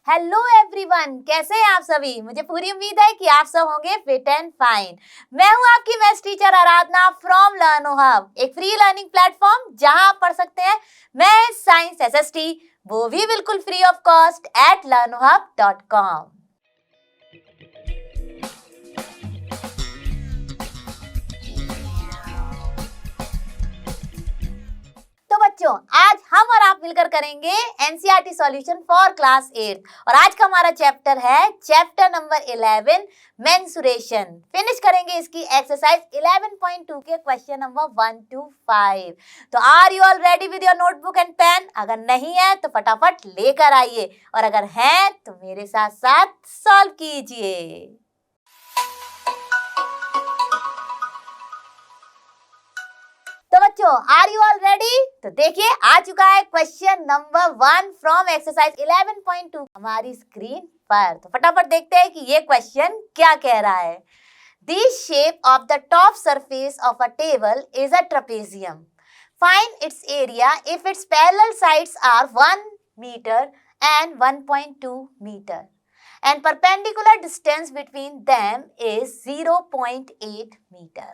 Hello everyone, कैसे हैं आप सभी। मुझे पूरी उम्मीद है कि आप सब होंगे फिट एंड फाइन। मैं हूं आपकी maths teacher Aradhana from लर्नो hub, एक फ्री लर्निंग प्लेटफॉर्म जहां आप पढ़ सकते हैं मैथ्स, साइंस, एसएसटी, वो भी बिल्कुल free of cost at learnohub.com। तो बच्चों, आज हम और आप मिलकर करेंगे एनसीईआरटी सॉल्यूशन फॉर क्लास 8 और आज का हमारा चैप्टर है चैप्टर नंबर 11 मेंसुरेशन। फिनिश करेंगे इसकी एक्सरसाइज 11.2 के क्वेश्चन नंबर 1 to 5। तो are you all ready with your notebook and pen? अगर नहीं है तो फटाफट लेकर आइए और अगर है तो मेरे साथ साथ सॉल्व कीजिए। तो बच्चों, आर यू ऑल रेडी? तो देखिए, आ चुका है क्वेश्चन नंबर 1 फ्रॉम एक्सरसाइज 11.2 हमारी स्क्रीन पर। तो फटाफट देखते हैं कि ये क्वेश्चन क्या कह रहा है। The shape of the top surface of a table is a trapezium. Find its area if its parallel sides are 1 meter and 1.2 meter and perpendicular distance between them is 0.8 meter.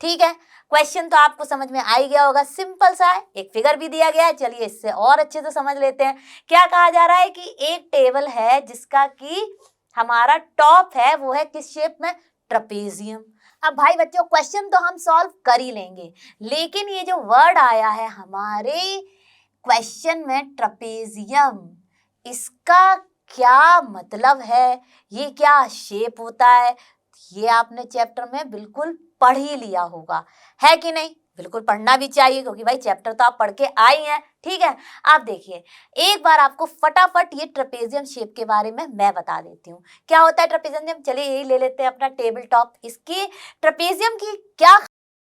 ठीक है, question तो आपको समझ में आ ही गया होगा। Simple सा है, एक फिगर भी दिया गया है। चलिए इससे और अच्छे से समझ लेते हैं। क्या कहा जा रहा है कि एक टेबल है जिसका कि हमारा टॉप है वो है किस शेप में? ट्रपेजियम। अब भाई बच्चों, क्वेश्चन तो हम सॉल्व कर ही लेंगे, लेकिन ये जो वर्ड आया है हमारे क्वेश्चन में ट्रपेजियम, इसका क्या मतलब है, ये क्या शेप होता है, ये आपने चैप्टर में बिल्कुल पढ़ ही लिया होगा, है कि नहीं? बिल्कुल पढ़ना भी चाहिए क्योंकि भाई चैप्टर तो आप पढ़ के आई हैं। ठीक है, आप देखिए एक बार आपको फटाफट ये ट्रपेजियम शेप के बारे में मैं बता देती हूँ। क्या होता है ट्रपेजियम? चलिए यही ले लेते हैं अपना टेबल टॉप। इसकी ट्रपेजियम की क्या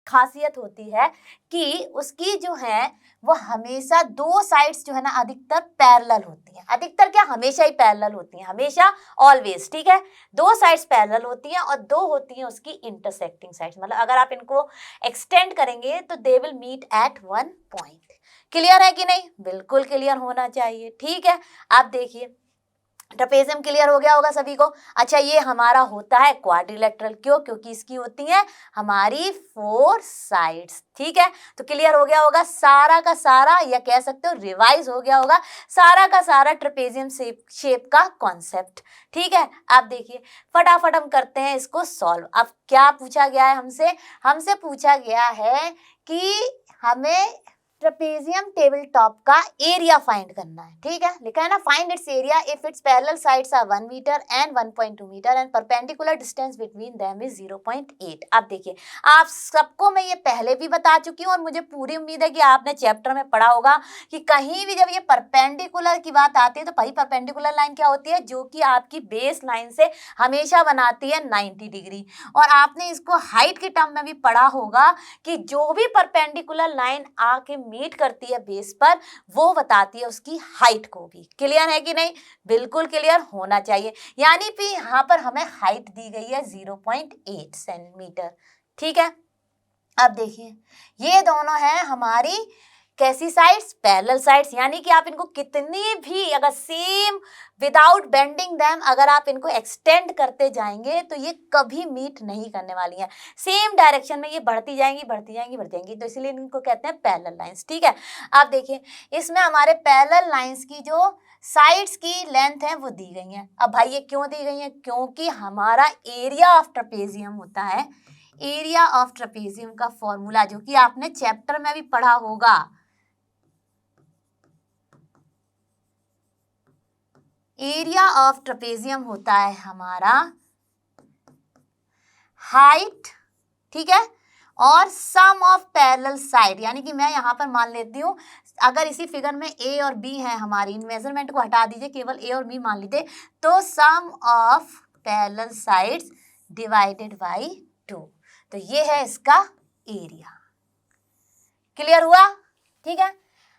खासियत होती है कि उसकी जो है वो हमेशा दो साइड्स जो है ना अधिकतर पैरेलल होती हैं। अधिकतर क्या, हमेशा ही पैरेलल होती हैं, हमेशा, ऑलवेज। ठीक है, दो साइड्स पैरेलल होती हैं और दो होती हैं उसकी इंटरसेक्टिंग साइड्स। मतलब अगर आप इनको एक्सटेंड करेंगे तो they will meet at one point. Clear है कि नहीं? बिल्कुल क्लियर होना चाहिए। ठीक है, आप देखिए ट्रपेजियम क्लियर हो गया होगा सभी को। अच्छा, ये हमारा होता है क्वाड्रिलेटरल। क्यों? क्योंकि इसकी होती है हमारी 4 साइड्स। ठीक है, तो क्लियर हो गया होगा सारा का सारा, या कह सकते हो रिवाइज हो गया होगा सारा का सारा ट्रपेजियम शेप का कॉन्सेप्ट। ठीक है, आप देखिए फटाफट हम करते हैं इसको सॉल्व। अब क्या पूछा गया है हमसे? हमसे पूछा गया है कि हमें ट्रपेजियम टेबल टॉप का एरिया फाइंड करना है। ठीक है, लिखा है ना, find its area if its parallel sides are 1 metre and 1.2 metre and perpendicular distance between them is 0.8। अब देखिए, आप सबको मैं ये पहले भी बता चुकी हूँ और मुझे पूरी उम्मीद है कि आपने चैप्टर में पढ़ा होगा कि कहीं भी जब ये परपेंडिकुलर की बात आती है तो भाई परपेंडिकुलर लाइन क्या होती है? जो कि आपकी बेस लाइन से हमेशा बनाती है 90 डिग्री। और आपने इसको हाइट के टर्म में भी पढ़ा होगा कि जो भी परपेंडिकुलर लाइन आके मीट करती है बेस पर, वो बताती है उसकी हाइट को भी। क्लियर है कि नहीं? बिल्कुल क्लियर होना चाहिए। यानी कि यहाँ पर हमें हाइट दी गई है 0.8 सेंटीमीटर। ठीक है, अब देखिए ये दोनों हैं हमारी कैसी साइड्स? Parallel sides. यानी कि आप इनको कितनी भी अगर सेम विदाउट बेंडिंग देम अगर आप इनको एक्सटेंड करते जाएंगे तो ये कभी मीट नहीं करने वाली हैं। सेम डायरेक्शन में ये बढ़ती जाएंगी बढ़ती जाएंगी बढ़ती जाएंगी, तो इसलिए इनको कहते हैं पैरेलल लाइंस। ठीक है, आप देखिए इसमें हमारे पैरेलल लाइंस की जो साइड्स की लेंथ है वो दी गई है। अब भाई ये क्यों दी गई है? क्योंकि हमारा एरिया ऑफ ट्रपेजियम होता है, एरिया ऑफ ट्रपेजियम का फॉर्मूला जो कि आपने चैप्टर में भी पढ़ा होगा, एरिया ऑफ ट्रपेजियम होता है हमारा हाइट, ठीक है, और सम ऑफ पैरेलल साइड। यानी कि मैं यहाँ पर मान लेती हूँ, अगर इसी फिगर में ए और बी है हमारी, इन मेजरमेंट को हटा दीजिए, केवल ए और बी मान लीजिए, तो sum of parallel sides divided by 2। तो ये है इसका एरिया। क्लियर हुआ? ठीक है,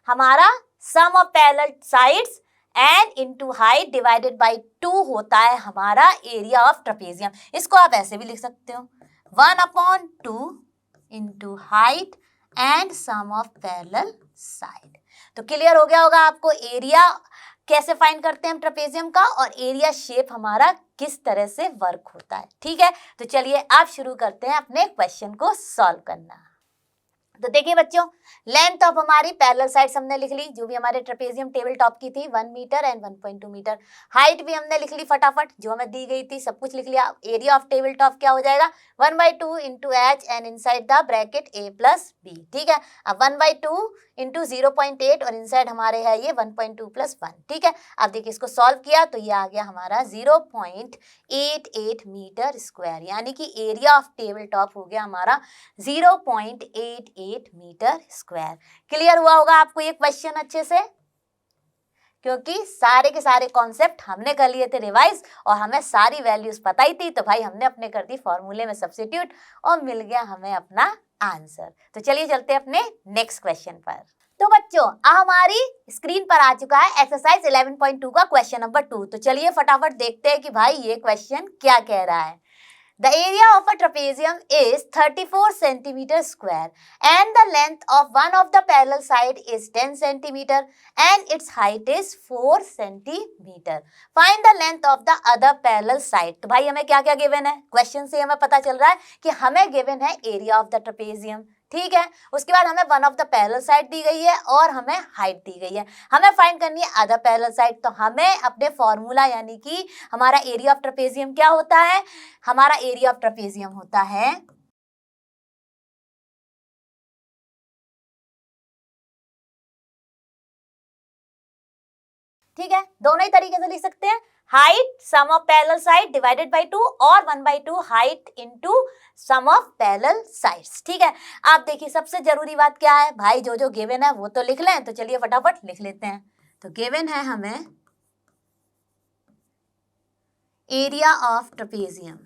हमारा sum of parallel sides and into height divided by 2 होता है हमारा एरिया ऑफ ट्रपेजियम। इसको आप ऐसे भी लिख सकते हो, 1/2 into height and sum of parallel side. तो क्लियर हो गया होगा आपको एरिया कैसे फाइंड करते हैं हम ट्रेपेजियम का और एरिया शेप हमारा किस तरह से वर्क होता है। ठीक है, तो चलिए अब शुरू करते हैं अपने क्वेश्चन को सॉल्व करना। तो देखिए बच्चों, लेंथ ऑफ हमारी पैरेलल साइड्स हमने लिख ली, जो भी हमारे ट्रेपेजियम टेबल टॉप की थी 1 मीटर एंड 1.2 मीटर। हाइट भी हमने लिख ली फटाफट, जो हमें दी गई थी सब कुछ लिख लिया। एरिया ऑफ टेबल टॉप क्या हो जाएगा 1/2 into H and inside the bracket a plus B. ठीक है, अब 1/2 इंटू 0.8 और इनसाइड हमारे है ये 1.2 प्लस 1। ठीक है, अब देखिए इसको सॉल्व किया तो ये आ गया हमारा 0.88 मीटर स्क्वायर, यानी कि एरिया ऑफ टेबल टॉप हो गया हमारा 0.88 मीटर स्क्वायर। क्लियर हुआ होगा आपको ये क्वेश्चन अच्छे से, क्योंकि सारे के सारे कॉन्सेप्ट हमने कर लिए थे रिवाइज और हमें सारी वैल्यूज पता ही थी, तो भाई हमने अपने कर दी फॉर्मूले में सब्स्टिट्यूट और मिल गया हमें अपना आंसर। तो चलिए चलते हैं अपने नेक्स्ट क्वेश्चन पर। तो बच्चों हमारी स्क्रीन पर आ चुका है एक्सरसाइज 11.2 का क्वेश्चन नंबर 2। तो चलिए फटाफट देखते हैं कि भाई ये क्वेश्चन क्या कह रहा है। The area of a trapezium is 34 centimeter square and the length of one of the parallel side is 10 centimeter and its height is 4 centimeter. Find the length of the other parallel side. तो भाई हमें क्या क्या given है, question से हमें पता चल रहा है कि हमें गिवन है एरिया ऑफ द ट्रेपेजियम। ठीक है, उसके बाद हमें one of the parallel side दी गई है और हमें हाइट दी गई है। हमें फाइंड करनी है अदर पैरेलल साइड, तो हमें अपने फॉर्मूला यानी कि हमारा एरिया ऑफ ट्रेपेजियम क्या होता है, हमारा एरिया ऑफ ट्रेपेजियम होता है ठीक है, दोनों ही तरीके से लिख सकते हैं, height sum of parallel side divided by 2 और 1/2 height into sum of parallel sides. ठीक है, आप देखिए सबसे जरूरी बात क्या है भाई, जो जो गिवन है वो तो लिख लें। तो चलिए फटाफट लिख लेते हैं। तो गिवन है हमें एरिया ऑफ ट्रेपेजियम,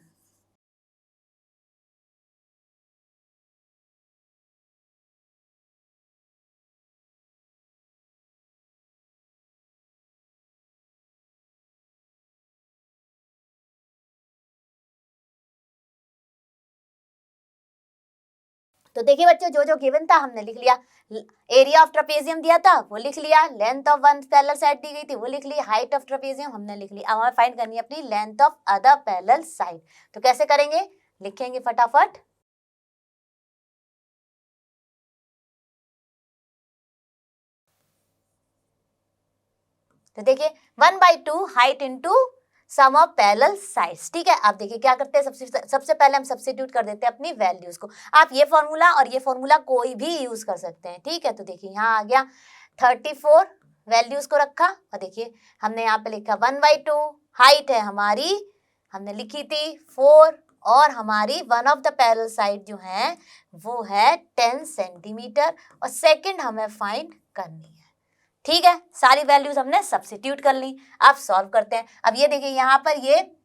तो देखिए बच्चों जो जो गिवन था हमने लिख लिया। एरिया ऑफ ट्रेपेजियम दिया था वो लिख लिया, length of one parallel side दी गई थी वो लिख ली, हाइट ऑफ ट्रेपेजियम हमने लिख ली। अब हमें फाइंड करनी है अपनी length of other parallel side. तो कैसे करेंगे, लिखेंगे फटाफट। तो देखिए 1/2 height into sum of parallel sides. ठीक है, आप देखिए क्या करते हैं, सबसे पहले हम सब्स्टिट्यूट कर देते हैं अपनी वैल्यूज को। आप ये फॉर्मूला और ये फॉर्मूला कोई भी यूज कर सकते हैं। ठीक है, तो देखिए यहाँ आ गया 34, वैल्यूज को रखा और देखिए हमने यहाँ पे लिखा 1/2, हाइट है हमारी हमने लिखी थी 4 और हमारी one of the parallel side जो है वो है 10 सेंटीमीटर और सेकंड हमें फाइंड करनी है। ठीक है, सारी वैल्यूज हमने सब्स्टिट्यूट कर ली। अब सॉल्व करते हैं। अब ये देखिए यहाँ पर ये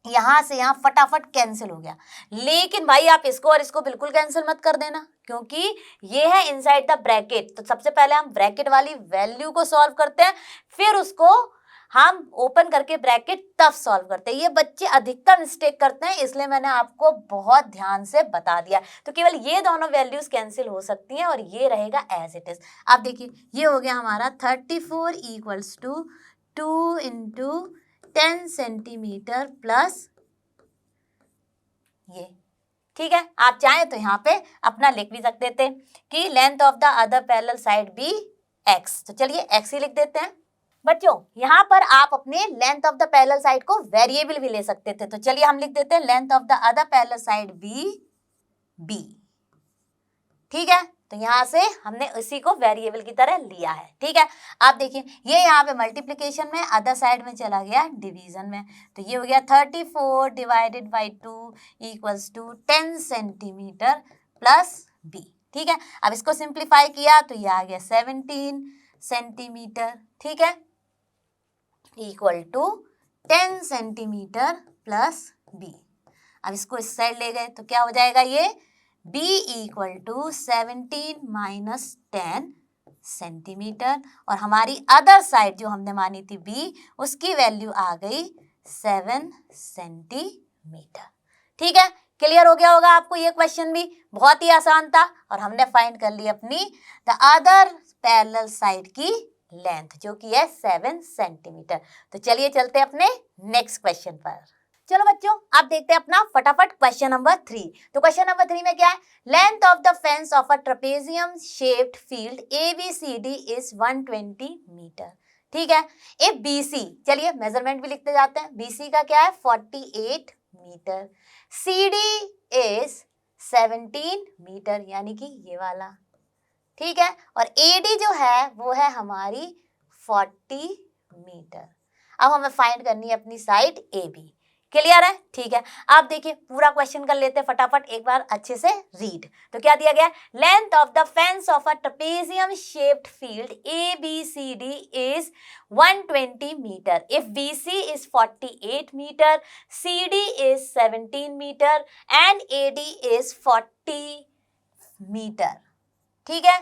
यहाँ से यहाँ फटाफट कैंसिल हो गया, लेकिन भाई आप इसको और इसको बिल्कुल कैंसिल मत कर देना, क्योंकि ये है इनसाइड द ब्रैकेट। तो सबसे पहले हम ब्रैकेट वाली वैल्यू को सॉल्व करते हैं, फिर उसको हम ओपन करके ब्रैकेट तब सॉल्व करते हैं। ये बच्चे अधिकतर मिस्टेक करते हैं, इसलिए मैंने आपको बहुत ध्यान से बता दिया। तो केवल ये दोनों वैल्यूज कैंसिल हो सकती हैं और ये रहेगा एज इट इज। अब देखिए ये हो गया हमारा 34 equals to 2 into 10 centimetre plus ये। ठीक है, आप चाहें तो यहाँ पे अपना लिख भी सकते थे कि length of the other parallel side be x। तो चलिए x ही लिख देते हैं। बच्चों यहाँ पर आप अपने length of the parallel side को वेरिएबल भी ले सकते थे। तो चलिए हम लिख देते हैं length of the other parallel side B. ठीक है, तो यहाँ से हमने उसी को वेरिएबल की तरह लिया है। ठीक है, आप देखिए ये यहाँ पे मल्टीप्लिकेशन में, अदर साइड में चला गया डिवीजन में। तो ये हो गया 34 divided by 2 equals to 10 centimetre plus B. ठीक है, अब इसको सिंप्लीफाई किया तो ये आ गया 17 सेंटीमीटर। ठीक है, equal to 10 centimetre plus B. अब इसको इस साइड ले गए तो क्या हो जाएगा, ये b equal to 17 minus 10 centimetre और हमारी अदर साइड जो हमने मानी थी b, उसकी वैल्यू आ गई 7 सेंटीमीटर। ठीक है, क्लियर हो गया होगा आपको ये क्वेश्चन भी, बहुत ही आसान था और हमने फाइंड कर ली अपनी द अदर पैरेलल साइड की लेंथ जो कि है 7 सेंटीमीटर। तो चलिए चलते हैं अपने नेक्स्ट क्वेश्चन पर। चलो बच्चों, आप देखते हैं अपना फटाफट क्वेश्चन नंबर 3। तो क्वेश्चन नंबर 3 में क्या है? Length of the fence of a trapezium shaped field ABCD is 120 metre. ठीक है, ए BC, चलिए मेजरमेंट भी लिखते जाते हैं। BC का क्या है? 48 मीटर। CD इज 17 मीटर, यानी कि ये वाला। ठीक है, और AD जो है वो है हमारी 40 मीटर। अब हमें फाइंड करनी है अपनी साइड AB। क्लियर है? ठीक है, आप देखिए पूरा क्वेश्चन कर लेते हैं फटाफट, एक बार अच्छे से रीड। तो क्या दिया गया? Length of the fence of a trapezium shaped field ABCD is 120 metre if BC is 48 metre, CD is 17 metre and AD is 40 metre. ठीक है,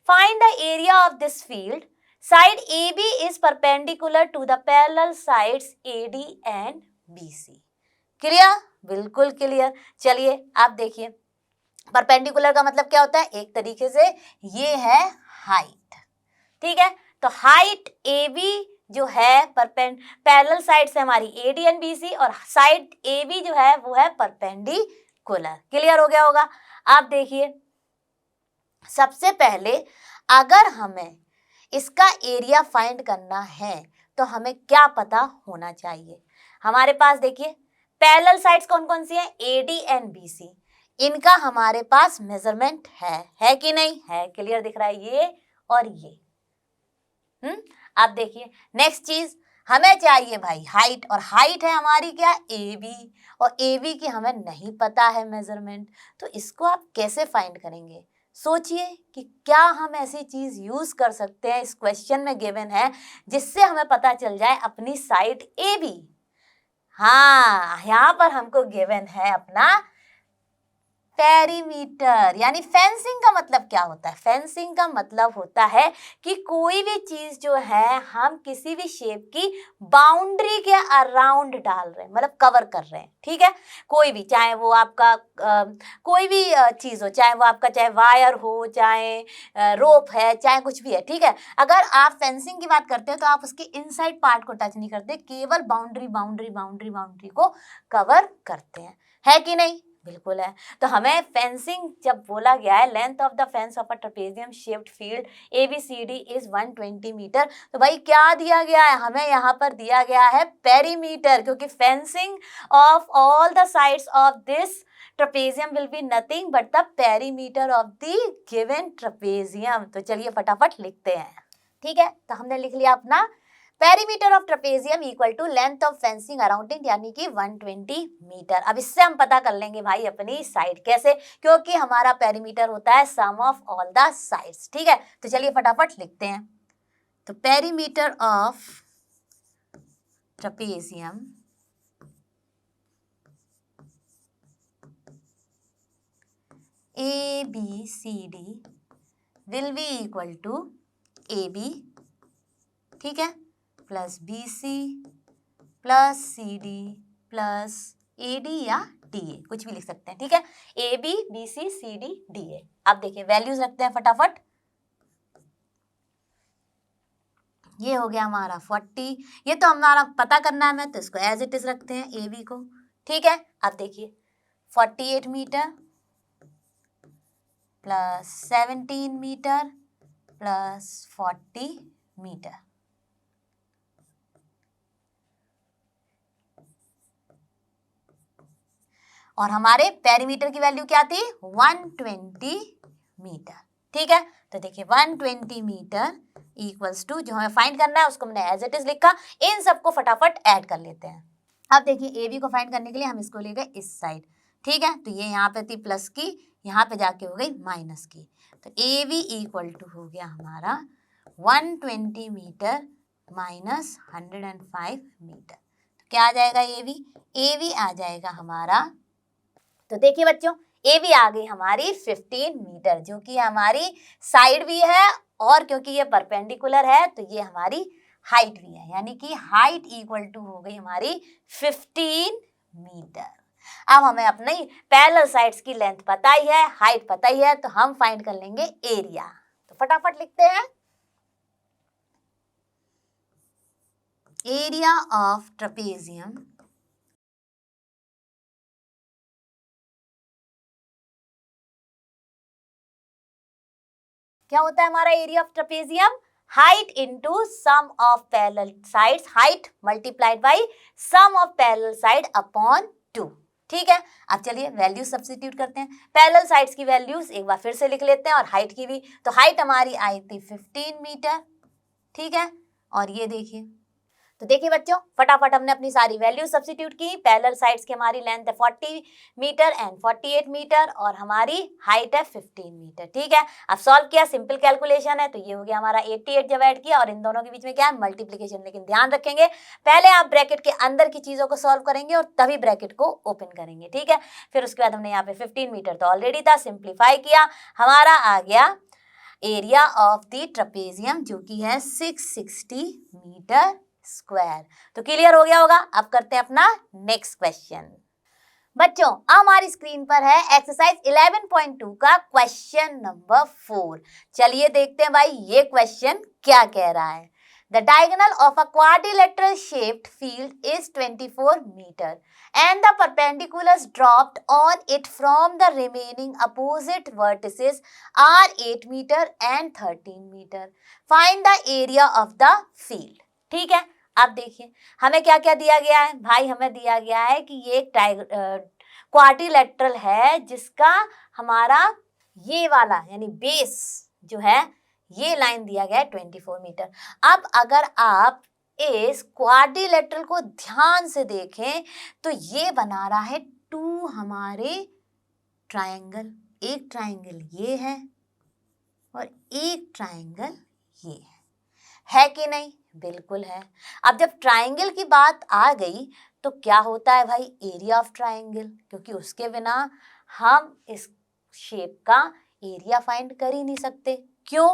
find the area of this field. Side AB is perpendicular to the parallel sides AD and BC। Clear? बिल्कुल clear. चलिए आप देखिए, perpendicular का मतलब क्या होता है? एक तरीके से ये है हाइट। ठीक है, तो हाइट AB जो है पैरेलल साइड से हमारी AD एंड BC, और साइड AB जो है वो है परपेंडिकुलर। क्लियर हो गया होगा? आप देखिए, सबसे पहले अगर हमें इसका एरिया फाइंड करना है तो हमें क्या पता होना चाहिए? हमारे पास देखिए पैरेलल साइड्स कौन कौन सी है? AD and BC। इनका हमारे पास मेजरमेंट है कि नहीं है? क्लियर दिख रहा है ये और ये। आप देखिए नेक्स्ट चीज हमें चाहिए भाई हाइट, और हाइट है हमारी क्या? AB, और AB की हमें नहीं पता है मेजरमेंट। तो इसको आप कैसे फाइंड करेंगे? सोचिए कि क्या हम ऐसी चीज यूज कर सकते हैं, इस क्वेश्चन में गिवन है, जिससे हमें पता चल जाए अपनी साइड AB। हाँ, यहाँ पर हमको गिवन है अपना पेरीमीटर। यानी फेंसिंग का मतलब क्या होता है? फेंसिंग का मतलब होता है कि कोई भी चीज जो है हम किसी भी शेप की बाउंड्री के अराउंड डाल रहे हैं, मतलब कवर कर रहे हैं। ठीक है, कोई भी, चाहे वो आपका कोई भी चीज हो, चाहे वो आपका चाहे वायर हो, चाहे रोप है, चाहे कुछ भी है। ठीक है, अगर आप फेंसिंग की बात करते हो तो आप उसके इनसाइड पार्ट को टच नहीं करते, केवल बाउंड्री बाउंड्री बाउंड्री बाउंड्री को कवर करते हैं। है कि नहीं? बिल्कुल है। तो हमें फेंसिंग जब बोला गया है length of the fence of a trapezium shaped field ABCD is 120 metre, तो भाई क्या दिया गया है? हमें यहाँ पर दिया गया है पेरीमीटर, क्योंकि fencing of all the sides of this trapezium will be nothing but the perimeter of the given trapezium. तो चलिए फटाफट लिखते हैं। ठीक है, तो हमने लिख लिया अपना perimeter of trapezium equal to length of fencing around it, यानी कि 120 मीटर। अब इससे हम पता कर लेंगे भाई अपनी साइड। कैसे? क्योंकि हमारा पेरीमीटर होता है sum of all the sides. ठीक है, तो चलिए फटाफट लिखते हैं। तो perimeter of trapezium ABCD will be equal to AB, ठीक है, plus BC plus CD plus AD या DA, कुछ भी लिख सकते हैं। ठीक है, AB BC CD DA। अब देखिए वैल्यूज रखते हैं फटाफट। ये हो गया हमारा 40, ये तो हमारा पता करना है हमें, तो इसको एज इट इज रखते हैं AB को। ठीक है, अब देखिए 48 metre plus 17 metre plus 40 metre. और हमारे पेरीमीटर की वैल्यू क्या थी? 120 मीटर। ठीक है, तो देखिए 120 मीटर इक्वल्स टू, जो हमें फाइंड करना है उसको हमने एज इट इज लिखा। इन सबको फटाफट ऐड कर लेते हैं। अब देखिए AB को फाइंड करने के लिए हम इसको ले गए इस साइड। ठीक है, तो ये यहाँ पे थी प्लस की, यहाँ पे जाके हो गई माइनस की। तो AB इक्वल टू हो गया हमारा 120 मीटर माइनस 105 मीटर। तो क्या आ जाएगा? AB आ जाएगा हमारा, तो देखिए बच्चों AB आ गई हमारी 15 मीटर, जो कि हमारी साइड भी है, और क्योंकि ये परपेंडिकुलर है तो ये हमारी हाइट भी है, यानी कि हाइट इक्वल टू हो गई हमारी 15 मीटर। अब हमें अपनी पैरेलल साइड्स की लेंथ पता ही है, हाइट पता ही है, तो हम फाइंड कर लेंगे एरिया। तो फटाफट लिखते हैं। एरिया ऑफ ट्रेपेजियम क्या होता है हमारा area of trapezium? Height into sum of parallel sides, height multiplied by sum of parallel side upon 2। ठीक है, अब चलिए वैल्यूज सब्स्टिट्यूट करते हैं। पैरेलल साइड्स की वैल्यूज एक बार फिर से लिख लेते हैं और हाइट की भी। तो हाइट हमारी आई थी 15 मीटर, ठीक है, और ये देखिए, तो देखिए बच्चों फटाफट हमने अपनी सारी वैल्यू सब्स्टिट्यूट की। पैरेलल साइड्स की हमारी लेंथ है 40 मीटर एंड 48 मीटर और हमारी हाइट है 15 मीटर। ठीक है, अब सॉल्व किया, सिंपल कैलकुलेशन है, तो ये हो गया हमारा 88 जब ऐड किया और इन दोनों के बीच में क्या है मल्टीप्लिकेशन। लेकिन ध्यान रखेंगे पहले आप ब्रैकेट के अंदर की चीजों को सॉल्व करेंगे और तभी ब्रैकेट को ओपन करेंगे। ठीक है, फिर उसके बाद हमने यहाँ पे 15 मीटर तो ऑलरेडी था, सिंप्लीफाई किया, हमारा आ गया एरिया ऑफ द ट्रेपेजियम जो कि है 660 मीटर स्क्वायर। तो क्लियर हो गया होगा। अब करते हैं अपना नेक्स्ट क्वेश्चन। बच्चों हमारी स्क्रीन पर है एक्सरसाइज 11.2 का क्वेश्चन नंबर 4। चलिए देखते हैं भाई ये क्वेश्चन क्या कह रहा है। The diagonal of a quadrilateral shaped field is 24 meter and the perpendiculars dropped on it from the remaining opposite vertices are 8 meter and 13 meter. Find the area of the field. ठीक है, अब देखिए हमें क्या क्या दिया गया है भाई। हमें दिया गया है कि ये एक क्वाड्रिलेटरल है जिसका हमारा ये वाला यानी बेस जो है ये लाइन दिया गया है 24 मीटर। अब अगर आप इस क्वाड्रिलेटरल को ध्यान से देखें तो ये बना रहा है 2 हमारे ट्रायंगल। एक ट्रायंगल ये है और एक ट्रायंगल ये है कि नहीं? बिल्कुल है। अब जब ट्रायंगल की बात आ गई तो क्या होता है भाई एरिया ऑफ ट्रायंगल, क्योंकि उसके बिना हम इस शेप का एरिया फाइंड कर ही नहीं सकते। क्यों?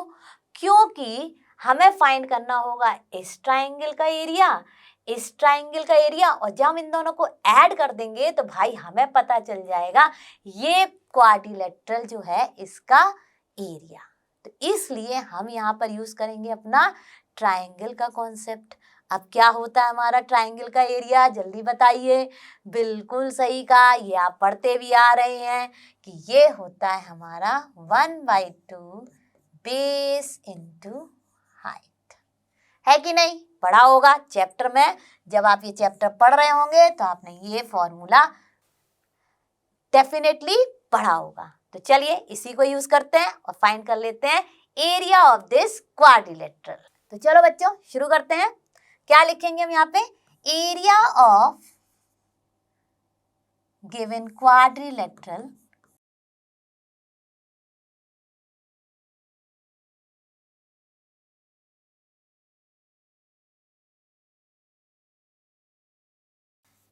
क्योंकि हमें फाइंड करना होगा इस ट्रायंगल का एरिया, इस ट्रायंगल का एरिया, और जब हम इन दोनों को ऐड कर देंगे तो भाई हमें पता चल जाएगा ये क्वाड्रिलेटरल जो है इसका एरिया। तो इसलिए हम यहाँ पर यूज करेंगे अपना ट्रायंगल का कॉन्सेप्ट। अब क्या होता है हमारा ट्रायंगल का एरिया, जल्दी बताइए। बिल्कुल सही कहा, ये आप पढ़ते भी आ रहे हैं कि ये होता है हमारा 1/2 बेस इनटू हाइट, है कि नहीं? पढ़ा होगा चैप्टर में, जब आप ये चैप्टर पढ़ रहे होंगे तो आपने ये फॉर्मूला डेफिनेटली पढ़ा होगा। तो चलिए इसी को यूज करते हैं और फाइंड कर लेते हैं एरिया ऑफ दिस क्वाड्रिलेटरल। तो चलो बच्चों शुरू करते हैं। क्या लिखेंगे हम यहाँ पे? एरिया ऑफ गिवन क्वाड्रिलेटरल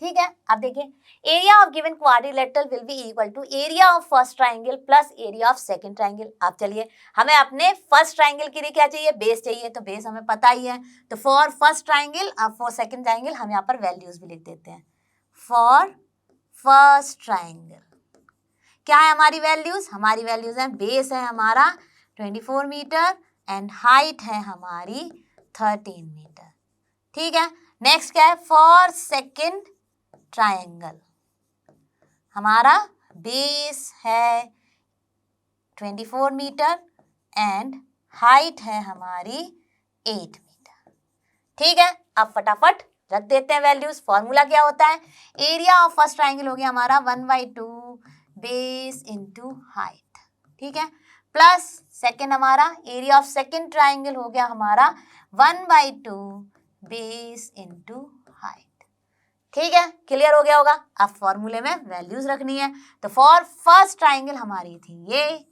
ठीक है। अब देखिए area of given quadrilateral will be equal to area of first triangle plus area of second triangle. अब चलिए हमें अपने फर्स्ट ट्राइंगल के लिए क्या चाहिए? बेस चाहिए, तो बेस हमें पता ही है। तो फॉर फर्स्ट ट्राइंगल और फॉर सेकंड ट्राइंगल हम यहाँ पर वैल्यूज भी लिख देते हैं। फॉर फर्स्ट ट्राइंगल क्या है हमारी वैल्यूज? हमारी वैल्यूज है बेस है हमारा 24 मीटर एंड हाइट है हमारी 13 मीटर। ठीक है, नेक्स्ट क्या है? फॉर सेकंड ट्रायंगल हमारा बेस है 24 मीटर एंड हाइट है हमारी 8 मीटर। ठीक है, अब फटाफट रख देते हैं वैल्यूज। फॉर्मूला क्या होता है? एरिया ऑफ फर्स्ट ट्रायंगल हो गया हमारा 1/2 बेस इनटू हाइट, ठीक है, प्लस सेकंड हमारा एरिया ऑफ सेकंड ट्रायंगल हो गया हमारा 1/2 बेस इनटू हाइट। ठीक है, क्लियर हो गया होगा। अब फॉर्मूले में वैल्यूज रखनी है। तो फॉर फर्स्ट ट्राइंगल हमारी थी ये,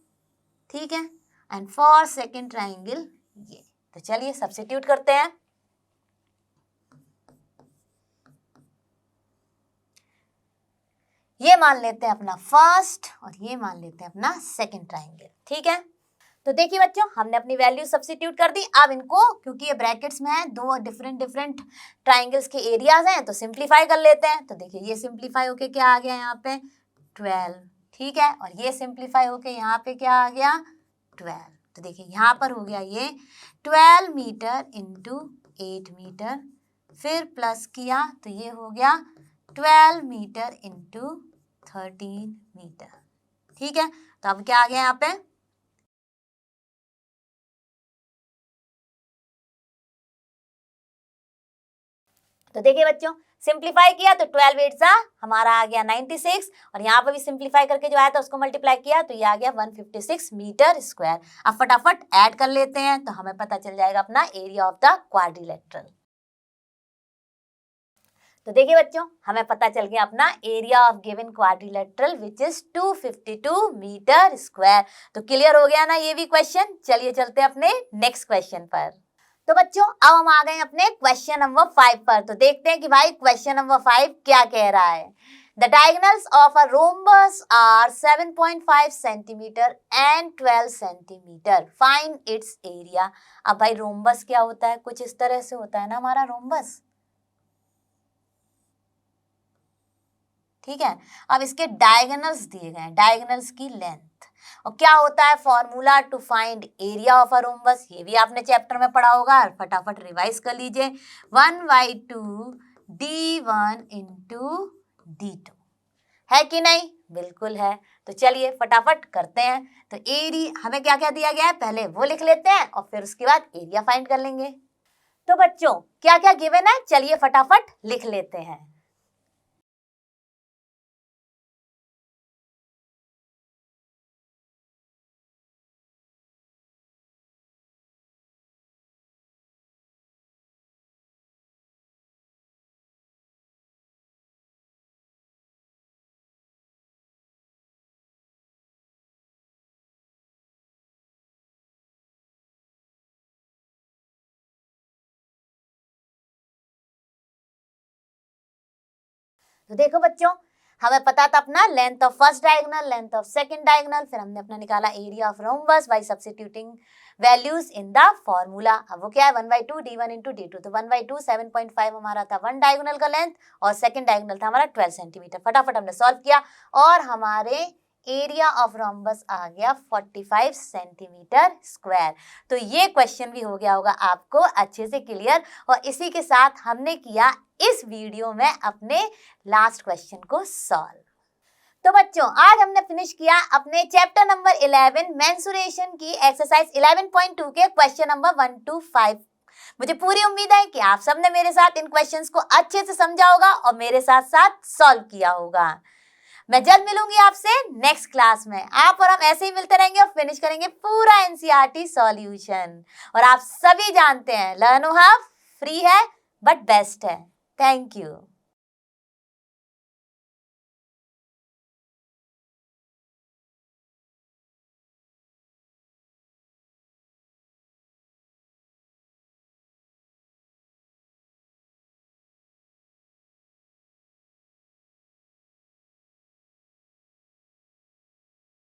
ठीक है, एंड फॉर सेकंड ट्राइंगल ये। तो चलिए सब्स्टिट्यूट करते हैं। ये मान लेते हैं अपना फर्स्ट और ये मान लेते हैं अपना सेकंड ट्राइंगल। ठीक है, तो देखिए बच्चों हमने अपनी वैल्यू सब्स्टिट्यूट कर दी। अब इनको क्योंकि ये ब्रैकेट्स में है, दो डिफरेंट ट्राइंगल्स के एरियाज हैं, तो सिंप्लीफाई कर लेते हैं। तो देखिए ये सिंप्लीफाई होके क्या आ गया यहाँ पे 12, ठीक है, और ये सिंप्लीफाई होके यहाँ पे क्या आ गया 12। तो देखिए यहाँ पर हो गया ये 12 मीटर इंटू 8 मीटर फिर प्लस किया तो ये हो गया 12 मीटर इंटू 13 मीटर। ठीक है, तो अब क्या आ गया यहाँ पे, तो देखिए बच्चों सिंप्लीफाई किया तो 12 8 सा हमारा आ गया 96, और यहाँ पे भी सिंप्लीफाई करके जो आया था उसको मल्टीप्लाई किया तो ये आ गया 156 मीटर स्क्वायर। अब फटाफट ऐड कर लेते हैं तो हमें पता चल जाएगा अपना एरिया ऑफ द क्वाड्रिलेटरल। तो देखिए बच्चों हमें पता चल गया अपना area of given quadrilateral which is 252 metre square. तो क्लियर हो गया ना ये भी क्वेश्चन। चलिए चलते हैं अपने नेक्स्ट क्वेश्चन पर। तो बच्चों अब हम आ गए अपने क्वेश्चन नंबर 5 पर। तो देखते हैं कि भाई क्वेश्चन नंबर 5 क्या कह रहा है। The diagonals of a rhombus are 7.5 centimetre and 12 centimetre. Find its area. अब भाई रोम्बस क्या होता है, कुछ इस तरह से होता है ना हमारा रोम्बस। ठीक है, अब इसके डायगोनल्स दिए गए हैं, डायगोनल्स की लेंथ, और क्या होता है formula to find area of a rhombus, ये भी आपने चैप्टर में पढ़ा होगा, फटाफट रिवाइज कर लीजिए। 1/2 d1 इंटू d2 है कि नहीं, बिल्कुल है। तो चलिए फटाफट करते हैं। तो एरिया हमें क्या क्या दिया गया है पहले वो लिख लेते हैं और फिर उसके बाद एरिया फाइंड कर लेंगे। तो बच्चों क्या क्या गिवन है चलिए फटाफट लिख लेते हैं। तो देखो बच्चों हमें पता था अपना length of first diagonal, length of second diagonal, फिर हमने अपना निकाला area of rhombus bye substituting values in the formula. अब वो क्या है 1/2 d1 इंटू d2। तो 1/2 7.5 हमारा था वन डायगोनल का लेंथ और सेकंड डायगोनल था हमारा 12 सेंटीमीटर। फटाफट हमने सॉल्व किया और हमारे एरिया ऑफ रोम्बस आ गया 45 सेंटीमीटर स्क्वायर। तो ये क्वेश्चन भी हो गया होगा आपको अच्छे से क्लियर, और इसी के साथ हमने किया इस वीडियो में अपने लास्ट क्वेश्चन को सॉल्व। तो बच्चों आज हमने फिनिश किया अपने चैप्टर नंबर 11 मेंसुरेशन की एक्सरसाइज 11.2 के क्वेश्चन नंबर 1 to 5। मुझे पूरी उम्मीद है कि आप सबने मेरे साथ इन क्वेश्चंस को अच्छे से समझा होगा और मेरे साथ साथ सॉल्व किया होगा। मैं जल्द मिलूंगी आपसे नेक्स्ट क्लास में। आप और हम ऐसे ही मिलते रहेंगे और फिनिश करेंगे पूरा एनसीईआरटी सॉल्यूशन। और आप सभी जानते हैं लर्नो हब फ्री है बट बेस्ट है। Thank you.